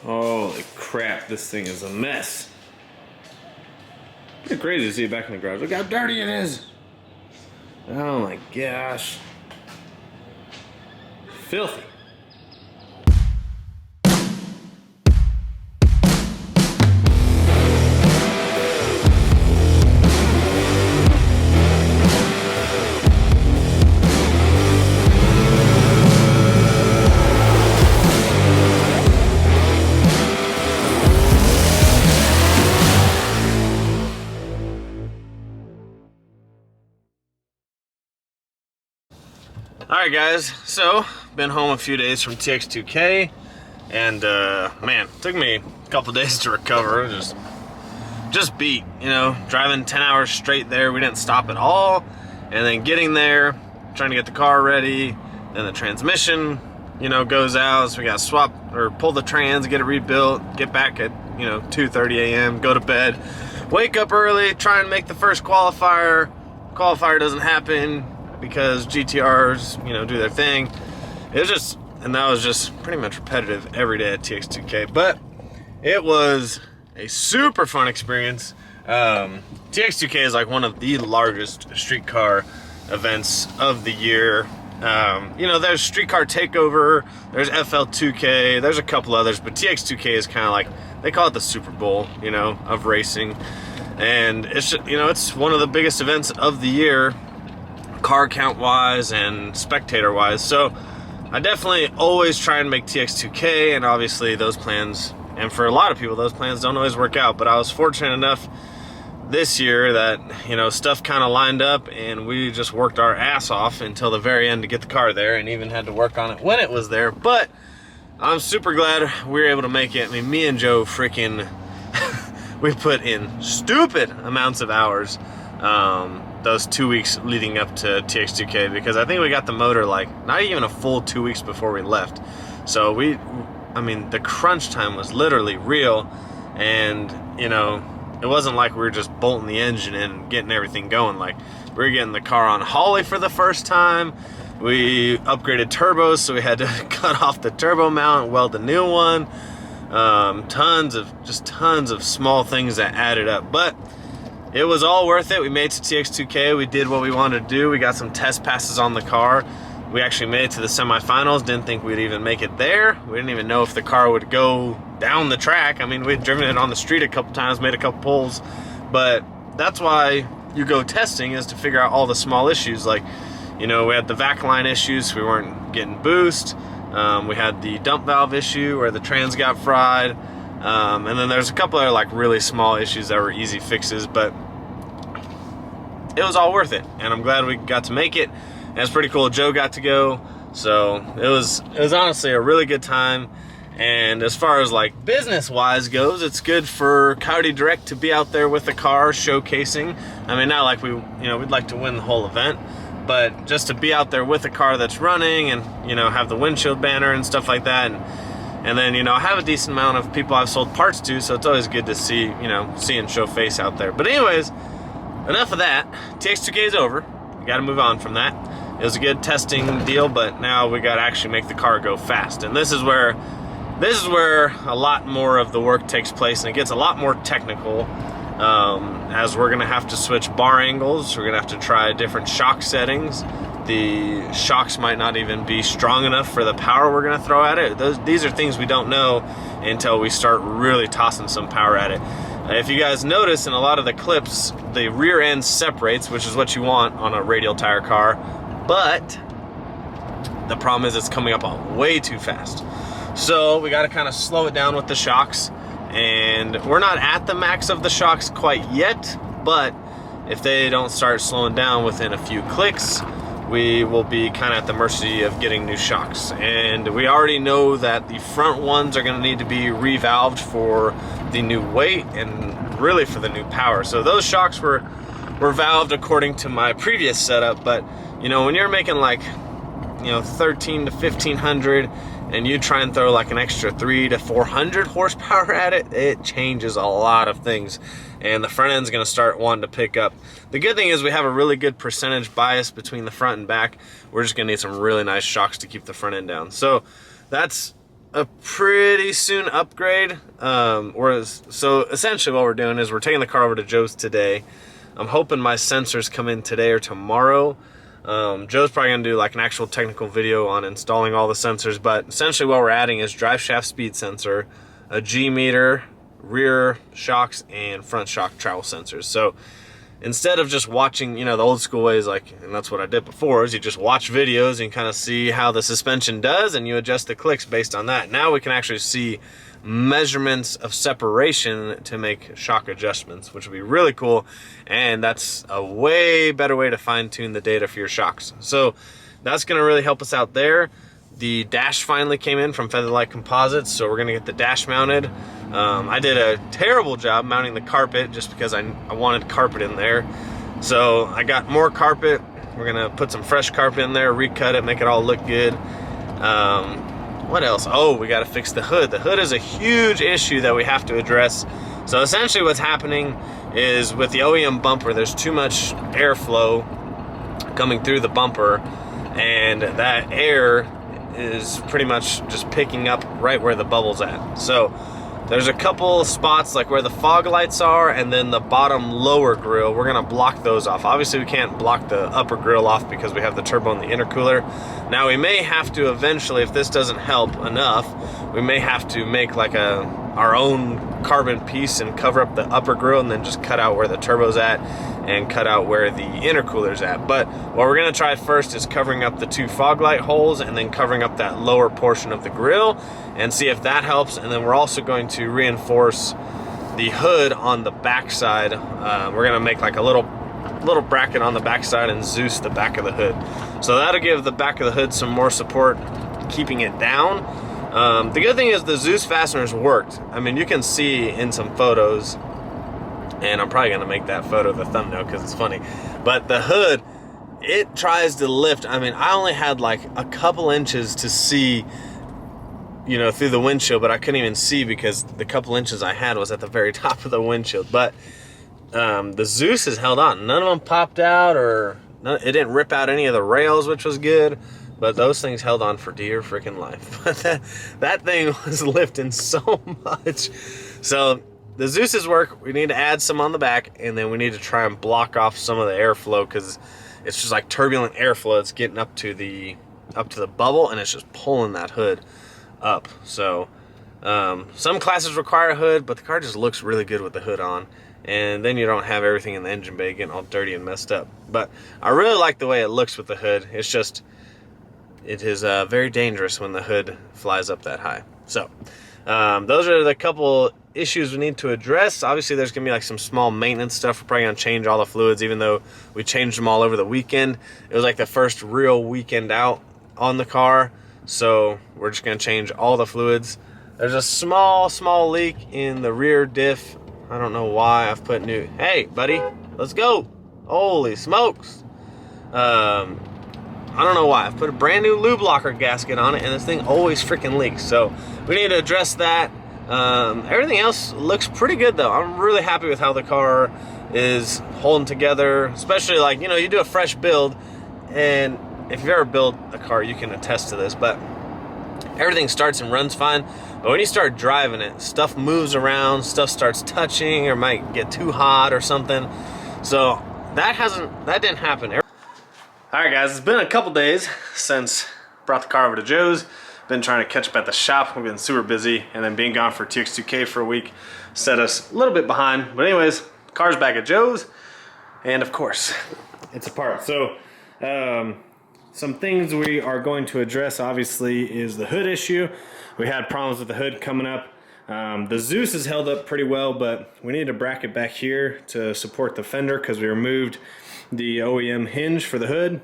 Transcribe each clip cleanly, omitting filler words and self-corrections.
Holy crap, this thing is a mess. It's crazy to see it back in the garage. Look how dirty it is. Oh my gosh. Filthy. Alright guys, so been home a few days from TX2K, and man, it took me a couple days to recover. It was just beat, you know, driving 10 hours straight there. We didn't stop at all, and then getting there, trying to get the car ready, then the transmission, you know, goes out, so we gotta swap or pull the trans, get it rebuilt, get back at, you know, 2:30 a.m., go to bed, wake up early, try and make the first qualifier. Qualifier doesn't happen because GTRs, you know, do their thing. It was just, and that was just pretty much repetitive every day at TX2K, but it was a super fun experience. TX2K is like one of the largest streetcar events of the year. You know, there's Streetcar Takeover, there's FL2K, there's a couple others, but TX2K is kind of like, they call it the Super Bowl, you know, of racing. And it's, you know, it's one of the biggest events of the year, car count wise and spectator wise. So I definitely always try and make TX2K, and obviously those plans, and for a lot of people those plans don't always work out, but I was fortunate enough this year that, you know, stuff kind of lined up and we just worked our ass off until the very end to get the car there, and even had to work on it when it was there. But I'm super glad we were able to make it. I mean, me and Joe freaking we put in stupid amounts of hours those 2 weeks leading up to TX2K, because I think we got the motor like not even a full 2 weeks before we left. So I mean, the crunch time was literally real, and you know, it wasn't like we were just bolting the engine in and getting everything going. Like, we were getting the car on Holly for the first time. We upgraded turbos, so we had to cut off the turbo mount and weld a new one. Tons of small things that added up, but it was all worth it. We made it to TX2K. We did what we wanted to do. We got some test passes on the car. We actually made it to the semifinals. Didn't think we'd even make it there. We didn't even know if the car would go down the track. I mean, we'd driven it on the street a couple times, made a couple pulls, but that's why you go testing, is to figure out all the small issues. Like, you know, we had the vac line issues. We weren't getting boost. We had the dump valve issue where the trans got fried. And then there's a couple other like really small issues that were easy fixes, but it was all worth it, and I'm glad we got to make it. And it's pretty cool. Joe got to go, so it was honestly a really good time. And as far as like business wise goes, it's good for Coyote Direct to be out there with the car showcasing. I mean, not like we'd like to win the whole event, but just to be out there with a car that's running, and you know, have the windshield banner and stuff like that, and then, you know, I have a decent amount of people I've sold parts to, so it's always good to see, you know, see and show face out there. But anyways, enough of that. TX2K is over. We got to move on from that. It was a good testing deal, but now we got to actually make the car go fast. And this is where a lot more of the work takes place, and it gets a lot more technical, as we're going to have to switch bar angles. We're going to have to try different shock settings. The shocks might not even be strong enough for the power we're going to throw at it. These are things we don't know until we start really tossing some power at it. If you guys notice in a lot of the clips, the rear end separates, which is what you want on a radial tire car, but the problem is it's coming up on way too fast. So we got to kind of slow it down with the shocks, and we're not at the max of the shocks quite yet, but if they don't start slowing down within a few clicks, we will be kind of at the mercy of getting new shocks. And we already know that the front ones are going to need to be revalved for the new weight and really for the new power. So those shocks were valved according to my previous setup, but you know, when you're making like, you know, 13 to 1500 and you try and throw like an extra 300 to 400 horsepower at it, it changes a lot of things, and the front end's going to start wanting to pick up. The good thing is we have a really good percentage bias between the front and back. We're just going to need some really nice shocks to keep the front end down. So that's a pretty soon upgrade. So essentially what we're doing is we're taking the car over to Joe's today. I'm hoping my sensors come in today or tomorrow. Joe's probably gonna do like an actual technical video on installing all the sensors, but essentially what we're adding is drive shaft speed sensor, a G meter, rear shocks, and front shock travel sensors. So instead of just watching, you know, the old school ways, like, and that's what I did before, is you just watch videos and kind of see how the suspension does and you adjust the clicks based on that. Now we can actually see measurements of separation to make shock adjustments, which would be really cool. And that's a way better way to fine tune the data for your shocks. So that's gonna really help us out there. The dash finally came in from Featherlight Composites, so we're gonna get the dash mounted. I did a terrible job mounting the carpet just because I wanted carpet in there. So I got more carpet. We're gonna put some fresh carpet in there, recut it, make it all look good. What else? Oh, we gotta fix the hood. The hood is a huge issue that we have to address. So essentially what's happening is with the OEM bumper, there's too much airflow coming through the bumper, and that air is pretty much just picking up right where the bubble's at. So there's a couple spots like where the fog lights are and then the bottom lower grill. We're gonna block those off. Obviously we can't block the upper grill off because we have the turbo and the intercooler. Now we may have to eventually, if this doesn't help enough, we may have to make like our own carbon piece and cover up the upper grill and then just cut out where the turbo's at and cut out where the intercooler's at. But what we're gonna try first is covering up the two fog light holes and then covering up that lower portion of the grill and see if that helps. And then we're also going to reinforce the hood on the back side. We're gonna make like a little bracket on the back side and Zeus the back of the hood. So that'll give the back of the hood some more support, keeping it down. The good thing is the Zeus fasteners worked. I mean, you can see in some photos, and I'm probably gonna make that photo the thumbnail because it's funny, but the hood, it tries to lift. I mean, I only had like a couple inches to see, you know, through the windshield, but I couldn't even see because the couple inches I had was at the very top of the windshield. But the Zeus has held on. None of them popped out, or it didn't rip out any of the rails, which was good. But those things held on for dear freaking life. But that thing was lifting so much. So the Zeus's work. We need to add some on the back, and then we need to try and block off some of the airflow because it's just like turbulent airflow. It's getting up to the bubble, and it's just pulling that hood up. So some classes require a hood, but the car just looks really good with the hood on. And then you don't have everything in the engine bay getting all dirty and messed up. But I really like the way it looks with the hood. It's just, it is very dangerous when the hood flies up that high. So those are the couple issues we need to address. Obviously there's gonna be like some small maintenance stuff. We're probably gonna change all the fluids, even though we changed them all over the weekend. It was like the first real weekend out on the car. So we're just gonna change all the fluids. There's a small leak in the rear diff. I don't know why I've put new, hey buddy, let's go. Holy smokes. I don't know why. I've put a brand new lube locker gasket on it and this thing always freaking leaks. So we need to address that. Everything else looks pretty good though. I'm really happy with how the car is holding together, especially like, you know, you do a fresh build, and if you've ever built a car, you can attest to this, but everything starts and runs fine. But when you start driving it, stuff moves around, stuff starts touching or might get too hot or something. So that didn't happen. All right guys, it's been a couple days since I brought the car over to Joe's. Been trying to catch up at the shop. We've been super busy, and then being gone for TX2K for a week set us a little bit behind. But anyways, car's back at Joe's, and of course, it's apart. So some things we are going to address obviously is the hood issue. We had problems with the hood coming up. The Zeus is held up pretty well, but we need a bracket back here to support the fender because we removed the OEM hinge for the hood,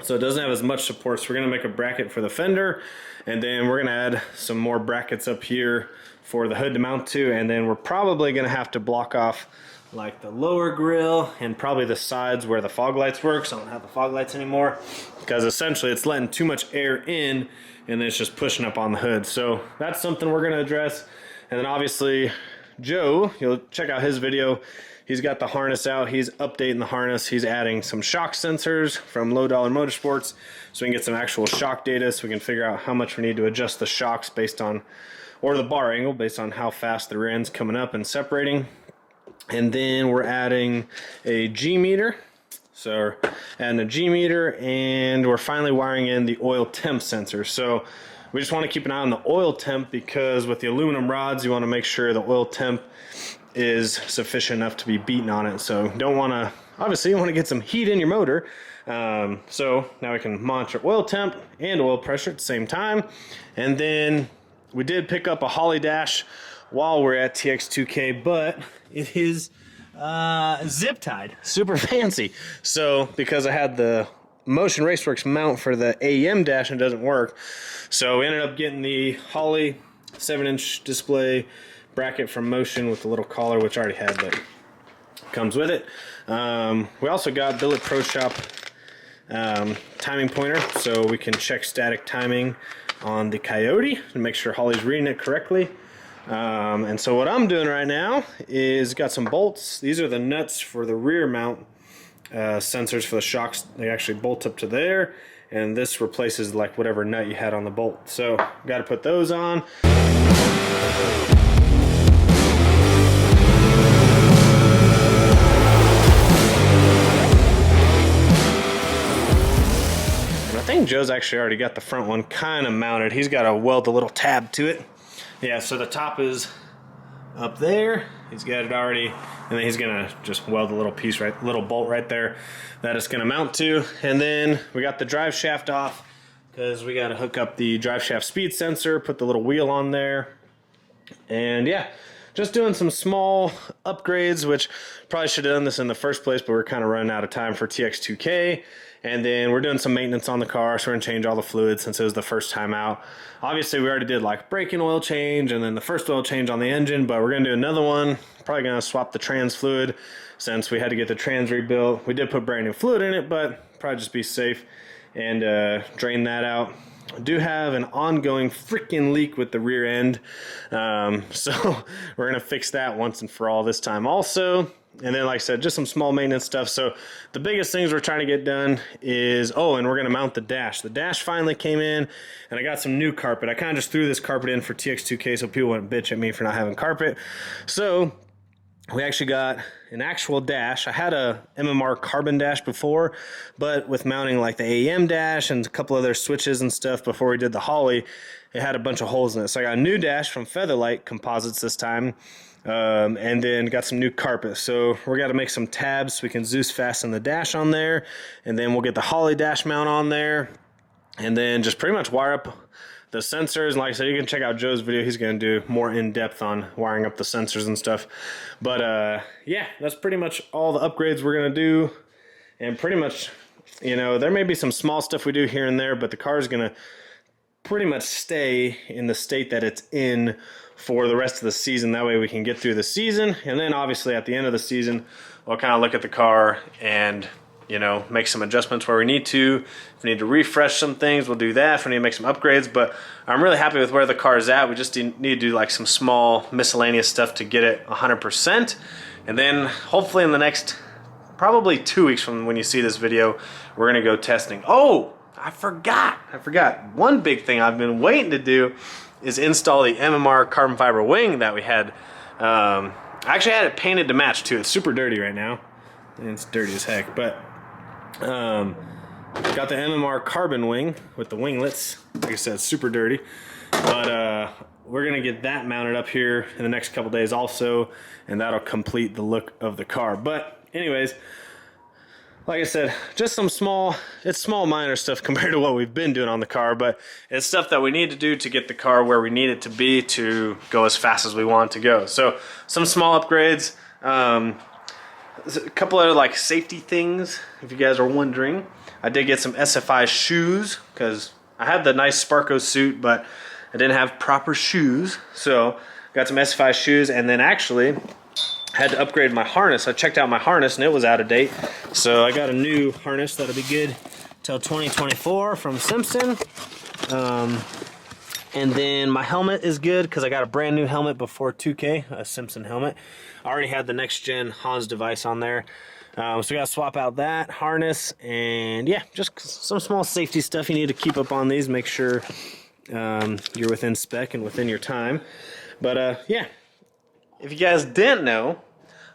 so it doesn't have as much support. So we're gonna make a bracket for the fender, and then we're gonna add some more brackets up here for the hood to mount to, and then we're probably gonna have to block off like the lower grill and probably the sides where the fog lights work. So I don't have the fog lights anymore because essentially it's letting too much air in and then it's just pushing up on the hood. So that's something we're gonna address. And then obviously Joe, you'll check out his video. He's got the harness out. He's updating the harness. He's adding some shock sensors from Low Dollar Motorsports so we can get some actual shock data so we can figure out how much we need to adjust the shocks based on, or the bar angle based on how fast the rear end's coming up and separating. And then we're adding a G meter. So adding a G meter, and we're finally wiring in the oil temp sensor. So we just want to keep an eye on the oil temp because with the aluminum rods, you want to make sure the oil temp is sufficient enough to be beaten on it. So don't want to, obviously you want to get some heat in your motor. So now we can monitor oil temp and oil pressure at the same time. And then we did pick up a Holly dash while we're at TX2K, but it is zip tied, super fancy. So because I had the Motion Raceworks mount for the AEM dash and it doesn't work, so we ended up getting the Holly 7-inch display bracket from Motion with the little collar, which I already had, but comes with it. We also got Billet Pro Shop timing pointer, so we can check static timing on the Coyote and make sure Holly's reading it correctly. And so what I'm doing right now is got some bolts. These are the nuts for the rear mount sensors for the shocks. They actually bolt up to there, and this replaces like whatever nut you had on the bolt. So got to put those on. I think Joe's actually already got the front one kind of mounted. He's got to weld a little tab to it. Yeah, so the top is up there. He's got it already, and then he's gonna just weld a little piece, little bolt right there that it's gonna mount to. And then we got the drive shaft off because we got to hook up the drive shaft speed sensor, put the little wheel on there, and yeah, just doing some small upgrades, which probably should have done this in the first place, but we're kind of running out of time for TX2K. And then we're doing some maintenance on the car, so we're gonna change all the fluids since it was the first time out. Obviously, we already did like braking oil change and then the first oil change on the engine, but we're gonna do another one. Probably gonna swap the trans fluid since we had to get the trans rebuilt. We did put brand new fluid in it, but probably just be safe and drain that out. I do have an ongoing freaking leak with the rear end, so we're gonna fix that once and for all this time also. And then, like I said, just some small maintenance stuff. So the biggest things we're trying to get done is, oh, and we're going to mount the dash. The dash finally came in, and I got some new carpet. I kind of just threw this carpet in for TX2K so people wouldn't bitch at me for not having carpet. So we actually got an actual dash. I had a MMR carbon dash before, but with mounting like the AEM dash and a couple other switches and stuff before we did the Holly, it had a bunch of holes in it. So I got a new dash from Featherlight Composites this time. And then got some new carpet. So we're got to make some tabs so we can Zeus fasten the dash on there, and then we'll get the Holly dash mount on there, and then just pretty much wire up the sensors. And like I said, you can check out Joe's video. He's going to do more in-depth on wiring up the sensors and stuff. But yeah, that's pretty much all the upgrades we're going to do. And pretty much, you know, there may be some small stuff we do here and there, but the car is going to pretty much stay in the state that it's in for the rest of the season. That way we can get through the season, and then obviously at the end of the season we'll kind of look at the car and, you know, make some adjustments where we need to. If we need to refresh some things, we'll do that. If we need to make some upgrades, but I'm really happy with where the car is at. We just need to do like some small miscellaneous stuff to get it 100%, and then hopefully in the next probably 2 weeks from when you see this video, we're gonna go testing. Oh, I forgot. One big thing I've been waiting to do is install the MMR carbon fiber wing that we had. I actually had it painted to match too. It's super dirty right now, and it's dirty as heck, but got the MMR carbon wing with the winglets. Like I said, super dirty, but we're gonna get that mounted up here in the next couple days also, and that'll complete the look of the car. But anyways, like I said, just some small minor stuff compared to what we've been doing on the car, but it's stuff that we need to do to get the car where we need it to be to go as fast as we want it to go. So some small upgrades, a couple other like safety things, if you guys are wondering. I did get some SFI shoes because I had the nice Sparko suit, but I didn't have proper shoes. So got some SFI shoes, and then actually had to upgrade my harness. I checked out my harness and it was out of date. So I got a new harness that'll be good till 2024 from Simpson. And then my helmet is good because I got a brand new helmet before 2K, a Simpson helmet. I already had the next gen Hans device on there. So we got to swap out that harness, and yeah, just some small safety stuff you need to keep up on these. Make sure you're within spec and within your time. But yeah, if you guys didn't know,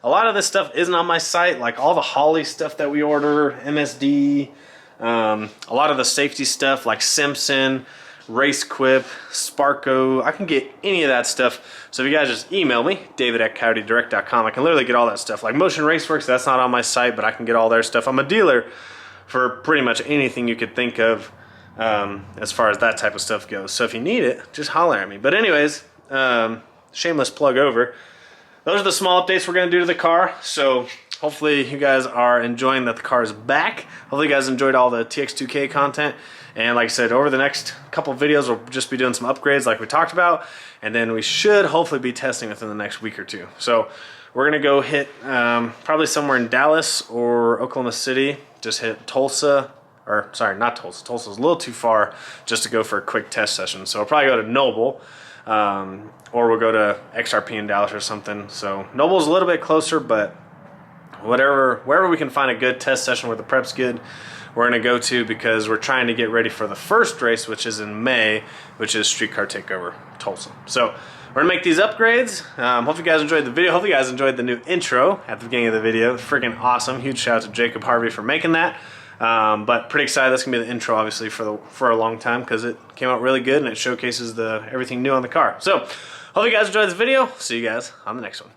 a lot of this stuff isn't on my site, like all the Holley stuff that we order, MSD, a lot of the safety stuff like Simpson, Race Quip, Sparco. I can get any of that stuff. So if you guys just email me, david@coyotedirect.com, I can literally get all that stuff. Like Motion Raceworks, that's not on my site, but I can get all their stuff. I'm a dealer for pretty much anything you could think of as far as that type of stuff goes. So if you need it, just holler at me. But anyways, shameless plug over. Those are the small updates we're going to do to the car. So hopefully you guys are enjoying that the car is back. Hopefully you guys enjoyed all the TX2K content. And like I said, over the next couple videos, we'll just be doing some upgrades like we talked about. And then we should hopefully be testing within the next week or two. So we're going to go hit probably somewhere in Dallas or Oklahoma City. Just hit Tulsa. Or sorry, not Tulsa. Tulsa's a little too far just to go for a quick test session. So we'll probably go to Noble. Or we'll go to XRP in Dallas or something. So Noble's a little bit closer, but wherever we can find a good test session where the prep's good, we're going to go to, because we're trying to get ready for the first race, which is in May, which is Streetcar Takeover Tulsa. So we're going to make these upgrades. Hope you guys enjoyed the video. Hope you guys enjoyed the new intro at the beginning of the video. Freaking awesome. Huge shout out to Jacob Harvey for making that. But pretty excited. That's gonna be the intro, obviously, for a long time, because it came out really good and it showcases everything new on the car. So hope you guys enjoyed this video. See you guys on the next one.